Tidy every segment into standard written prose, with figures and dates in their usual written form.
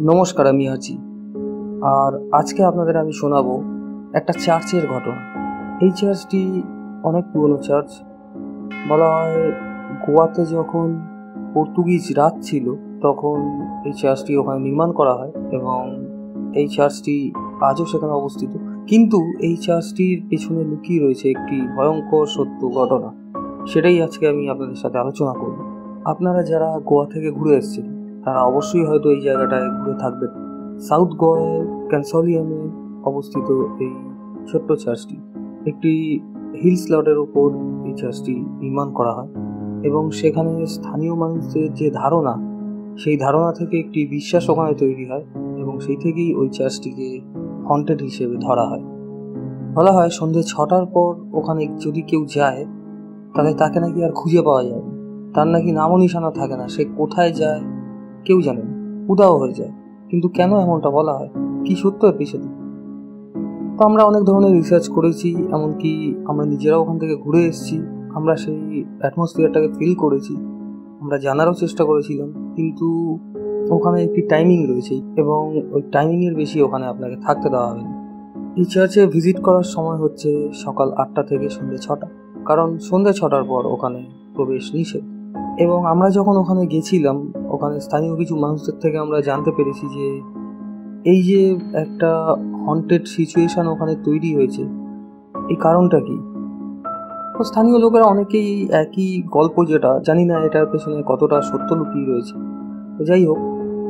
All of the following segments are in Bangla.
নমস্কার, আমি আছি। আর আজকে আপনাদের আমি শোনাবো একটা চার্চের ঘটনা। এই চার্চটি অনেক পুরনো চার্চ। বলা হয় গোয়াতে যখন পর্তুগিজ রাজ ছিল তখন এই চার্চটি ওখানে নির্মাণ করা হয় এবং এই চার্চটি আজও সেখানে অবস্থিত। কিন্তু এই চার্চটির পেছনে লুকিয়ে রয়েছে একটি ভয়ঙ্কর সত্য ঘটনা। সেটাই আজকে আমি আপনাদের সাথে আলোচনা করব। আপনারা যারা গোয়া থেকে ঘুরে এসেছেন তারা অবশ্যই হয়তো এই জায়গাটায় ঘুরে থাকবেন। সাউথ গোয়ার ক্যানসলিয়ামে অবস্থিত এই ছোট্ট চার্চটি একটি হিল স্লটের উপর এই চার্চটি নির্মাণ করা হয় এবং সেখানে স্থানীয় মানুষদের যে ধারণা, সেই ধারণা থেকে একটি বিশ্বাস ওখানে তৈরি হয় এবং সেই থেকেই ওই চার্চটিকে হন্টেড হিসেবে ধরা হয়। বলা হয় সন্ধ্যে 6টার পর ওখানে যদি কেউ যায় তাহলে তাকে নাকি আর খুঁজে পাওয়া যায় না। তার নাকি নামও নিশানা থাকে না, সে কোথায় যায় কেউ জানে না, উধাও হয়ে যায়। কিন্তু কেন এমনটা বলা হয়, কি সত্য এর পিছনে? তো আমরা অনেক ধরনের রিসার্চ করেছি, এমনকি আমরা নিজেরাও ওখান থেকে ঘুরে এসেছি। আমরা সেই অ্যাটমসফিয়ারটাকে ফিল করেছি, আমরা জানারও চেষ্টা করেছিলাম। কিন্তু ওখানে একটি টাইমিং রয়েছে এবং ওই টাইমিংয়ের বেশি ওখানে আপনাকে থাকতে দেওয়া হবে না। এই চার্চে ভিজিট করার সময় হচ্ছে সকাল 8টা থেকে সন্ধ্যে 6টা, কারণ সন্ধ্যে 6টার পর ওখানে প্রবেশ নিষেধ। এবং আমরা যখন ওখানে গেছিলাম, ওখানে স্থানীয় কিছু মানুষদের থেকে আমরা জানতে পেরেছি যে এই যে একটা হন্টেড সিচুয়েশন ওখানে তৈরি হয়েছে, এই কারণটা কি। তো স্থানীয় লোকেরা অনেকেই একই গল্প, যেটা জানি না এটার পেছনে কতটা সত্য লুকিয়ে রয়েছে। তো যাই হোক,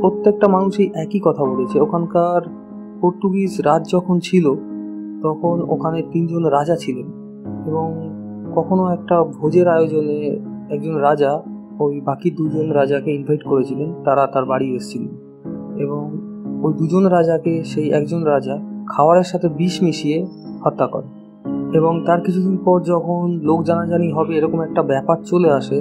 প্রত্যেকটা মানুষই একই কথা বলেছে। ওখানকার পর্তুগিজ রাজ যখন ছিল তখন ওখানে 3জন রাজা ছিলেন এবং কখনো একটা ভোজের আয়োজনে একজন রাজা ওই বাকি 2জন রাজাকে ইনভাইট করেছিলেন, তারা তার বাড়ি এসেছিলেন এবং ওই 2জন রাজাকে সেই একজন রাজা খাবারের সাথে বিষ মিশিয়ে হত্যা করে। এবং তার কিছুদিন পর যখন লোক জানাজানি হবে এরকম একটা ব্যাপার চলে আসে,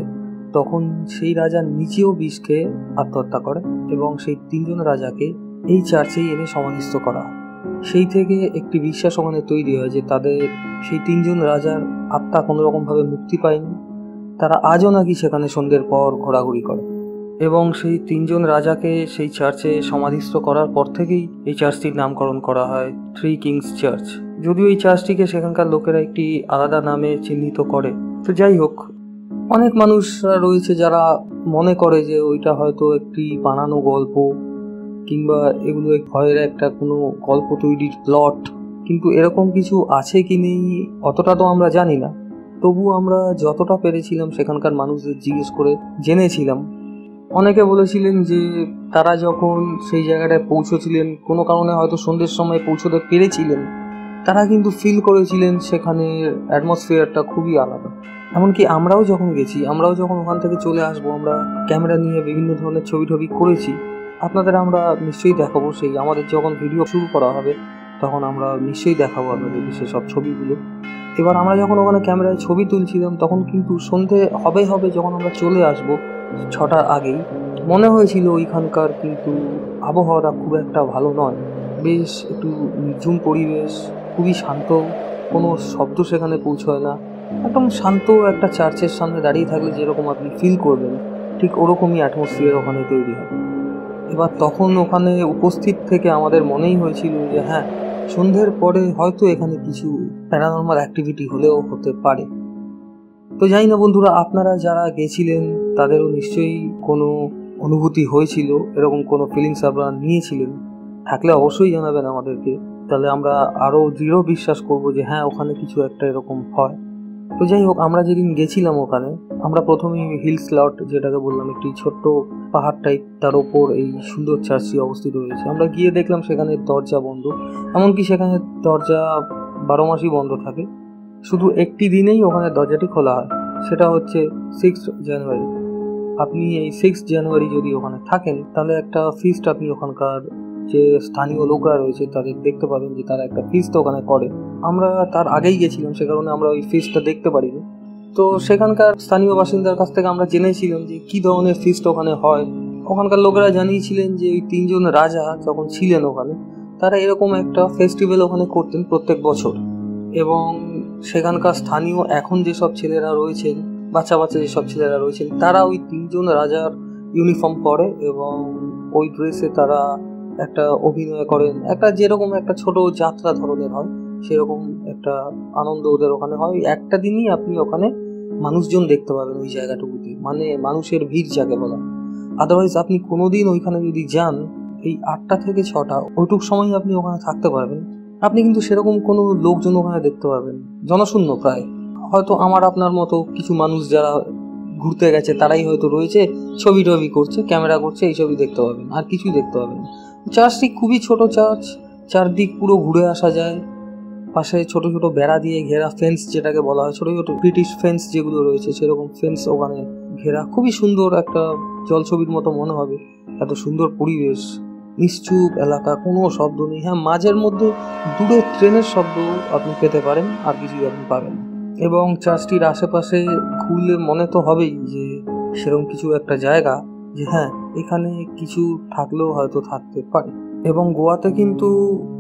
তখন সেই রাজা নিজেও বিষ খেয়ে আত্মহত্যা করে এবং সেই 3জন রাজাকে এই চার্চেই এনে সমাধিস্থ করা হয়। সেই থেকে একটি বিশ্বাস ওখানে তৈরি হয় যে তাদের সেই 3জন রাজার আত্মা কোনো রকমভাবে মুক্তি পায়নি। তারা আজও নাকি সেখানে সন্ধ্যের পর ঘোরাঘুরি করে এবং সেই 3জন রাজাকে সেই চার্চে সমাধিস্থ করার পর থেকেই এই চার্চটির নামকরণ করা হয় থ্রি কিংস চার্চ। যদিও এই চার্চটিকে সেখানকার লোকেরা একটি আলাদা নামে চিহ্নিত করে। তো যাই হোক, অনেক মানুষরা রয়েছে যারা মনে করে যে ওইটা হয়তো একটি বানানো গল্প কিংবা এগুলো ভয়ের একটা কোনো গল্প তৈরির প্লট। কিন্তু এরকম কিছু আছে কি নেই অতটা তো আমরা জানি না। তবু আমরা যতটা পেরেছিলাম সেখানকার মানুষদের জিজ্ঞেস করে জেনেছিলাম। অনেকে বলেছিলেন যে তারা যখন সেই জায়গাটায় পৌঁছেছিলেন, কোনো কারণে হয়তো সন্ধ্যের সময় পৌঁছতে পেরেছিলেন, তারা কিন্তু ফিল করেছিলেন সেখানের অ্যাটমসফিয়ারটা খুবই আলাদা। এমনকি আমরাও যখন গেছি, আমরাও যখন ওখান থেকে চলে আসবো, আমরা ক্যামেরা নিয়ে বিভিন্ন ধরনের ছবি করেছি। আপনাদের আমরা নিশ্চয়ই দেখাবো, সেই আমাদের যখন ভিডিও শুরু করা হবে তখন আমরা নিশ্চয়ই দেখাবো আপনাদেরকে সেসব ছবিগুলো। এবার আমরা যখন ওখানে ক্যামেরায় ছবি তুলছিলাম তখন কিন্তু সন্ধে হবে যখন আমরা চলে আসবো 6টার আগেই, মনে হয়েছিল ওইখানকার কিন্তু আবহাওয়াটা খুব একটা ভালো নয়। বেশ একটু নির্ঝুম পরিবেশ, খুবই শান্ত, কোনো শব্দ সেখানে পৌঁছয় না। একদম শান্ত একটা চার্চের সামনে দাঁড়িয়ে থাকলে যেরকম আপনি ফিল করবেন, ঠিক ওরকমই অ্যাটমসফিয়ার ওখানে তৈরি হয়। এবার তখন ওখানে উপস্থিত থেকে আমাদের মনেই হয়েছিল যে হ্যাঁ, সন্ধ্যের পরে হয়তো এখানে কিছু প্যারানর্মাল অ্যাক্টিভিটি হলেও হতে পারে। তো জানি না বন্ধুরা, আপনারা যারা গেছিলেন তাদেরও নিশ্চয়ই কোনো অনুভূতি হয়েছিল, এরকম কোনো ফিলিংস আপনারা নিয়েছিলেন। থাকলে অবশ্যই জানাবেন আমাদেরকে, তাহলে আমরা আরও দৃঢ় বিশ্বাস করব যে হ্যাঁ, ওখানে কিছু একটা এরকম হয়। তো যাই হোক, আমরা যেদিন গেছিলাম ওখানে, আমরা প্রথমেই হিল স্লট, যেটাকে বললাম একটি ছোট্ট পাহাড় টাইপ, তার ওপর এই সুন্দর চার্চটি অবস্থিত রয়েছে। আমরা গিয়ে দেখলাম সেখানে দরজা বন্ধ, এমনকি সেখানে দরজা 12 মাসই বন্ধ থাকে। শুধু একটি দিনেই ওখানে দরজাটি খোলা হয়, সেটা হচ্ছে 6 জানুয়ারি। আপনি এই 6 জানুয়ারি যদি ওখানে থাকেন তাহলে একটা ফিস্ট আপনি ওখানকার যে স্থানীয় লোকরা রয়েছে তাদের দেখতে পাবেন যে তারা একটা ফিস্ট ওখানে করে। আমরা তার আগেই গেছিলাম, সে কারণে আমরা ওই ফিস্টটা দেখতে পারিনি। তো সেখানকার স্থানীয় বাসিন্দার কাছ থেকে আমরা জেনেছিলাম যে কী ধরনের ফিস্ট ওখানে হয়। ওখানকার লোকেরা জানিয়েছিলেন যে ওই 3জন রাজা যখন ছিলেন ওখানে, তারা এরকম একটা ফেস্টিভ্যাল ওখানে করতেন প্রত্যেক বছর। এবং সেখানকার স্থানীয় এখন যেসব ছেলেরা রয়েছেন, বাচ্চা যেসব ছেলেরা রয়েছেন, তারা ওই 3জন রাজার ইউনিফর্ম পরে এবং ওই ড্রেসে তারা একটা অভিনয় করেন, একটা যেরকম একটা ছোট যাত্রা ধরনের হয় সেরকম একটা আনন্দ ওদের ওখানে হয়। একটা দিনই আপনি ওখানে মানুষজন দেখতে পাবেন ওই জায়গাটুকুতে, মানে মানুষের ভিড় যাকে বলা। আদারওয়াইজ আপনি কোনোদিন ওইখানে যদি যান, এই 8টা থেকে 6টা ওইটুক সময় আপনি ওখানে থাকতে পারবেন, আপনি কিন্তু সেরকম কোনো লোকজন ওখানে দেখতে পারবেন, জনশূন্য প্রায়। হয়তো আমার আপনার মতো কিছু মানুষ যারা ঘুরতে গেছে তারাই হয়তো রয়েছে, ছবি টবি করছে, ক্যামেরা করছে, এইসবই দেখতে পাবেন, আর কিছুই দেখতে পাবেন। চার্চটি খুবই ছোট চার্চ, চারদিক পুরো ঘুরে আসা যায়। পাশে ছোট ছোট বেড়া দিয়ে ঘেরা ফেন্স যেটাকে বলা হয়, ছোট ছোট ব্রিটিশ ফেন্স যেগুলো রয়েছে সেরকম ফেন্স ওখানে ঘেরা। খুবই সুন্দর একটা জলছবির মতো মনে হবে, এত সুন্দর পরিবেশ, নিশ্চুপ এলাকা, কোনো শব্দ নেই। হ্যাঁ, মাঝের মধ্যে দূরে ট্রেনের শব্দ আপনি পেতে পারেন, আর কিছুই আপনি পাবেন। এবং চার্চটির আশেপাশে ঘুরলে মনে তো হবেই যে সেরকম কিছু একটা জায়গা, যে হ্যাঁ এখানে কিছু থাকলেও হয়তো থাকতে পারে। এবং গোয়াতে কিন্তু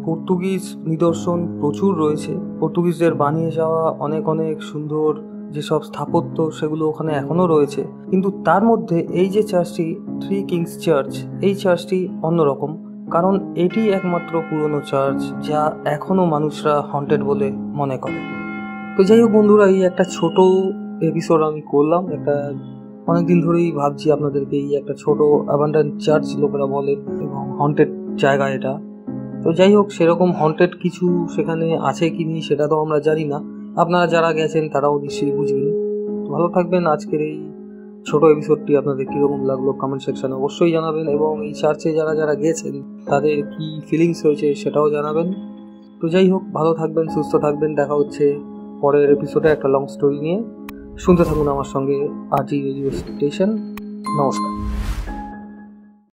পর্তুগিজ নিদর্শন প্রচুর রয়েছে, পর্তুগিজদের বানিয়ে যাওয়া অনেক অনেক সুন্দর যেসব স্থাপত্য সেগুলো ওখানে এখনো রয়েছে। কিন্তু তার মধ্যে এই যে চার্চটি, থ্রি কিংস চার্চ, এই চার্চটি অন্যরকম, কারণ এটি একমাত্র পুরনো চার্চ যা এখনো মানুষরা হন্টেড বলে মনে করে। তো যাই হোক বন্ধুরা, এই একটা ছোট এপিসোড আমি করলাম। একটা অনেকদিন ধরেই ভাবছি আপনাদেরকে এই একটা ছোট অ্যাবান্ডেন্ট চার্চ লোকেরা বলে, এবং হন্টেড জায়গা এটা। তো যাই হোক, সেরকম হন্টেড কিছু সেখানে আছে কি নেই সেটা তো আমরা জানি না, আপনারা যারা গেছেন তারাও নিশ্চয়ই বুঝবেন। ভালো থাকবেন। আজকের এই ছোট এপিসোডটি আপনাদের কীরকম লাগলো কমেন্ট সেকশনে অবশ্যই জানাবেন, এবং এই চার্চে যারা যারা গেছেন তাদের কি ফিলিংস হয়েছে সেটাও জানাবেন। তো যাই হোক, ভালো থাকবেন, সুস্থ থাকবেন। দেখা হচ্ছে পরের এপিসোডে একটা লং স্টোরি নিয়ে। শুনতে থাকুন আমার সঙ্গে আরজি রেডিও স্টেশন। নমস্কার।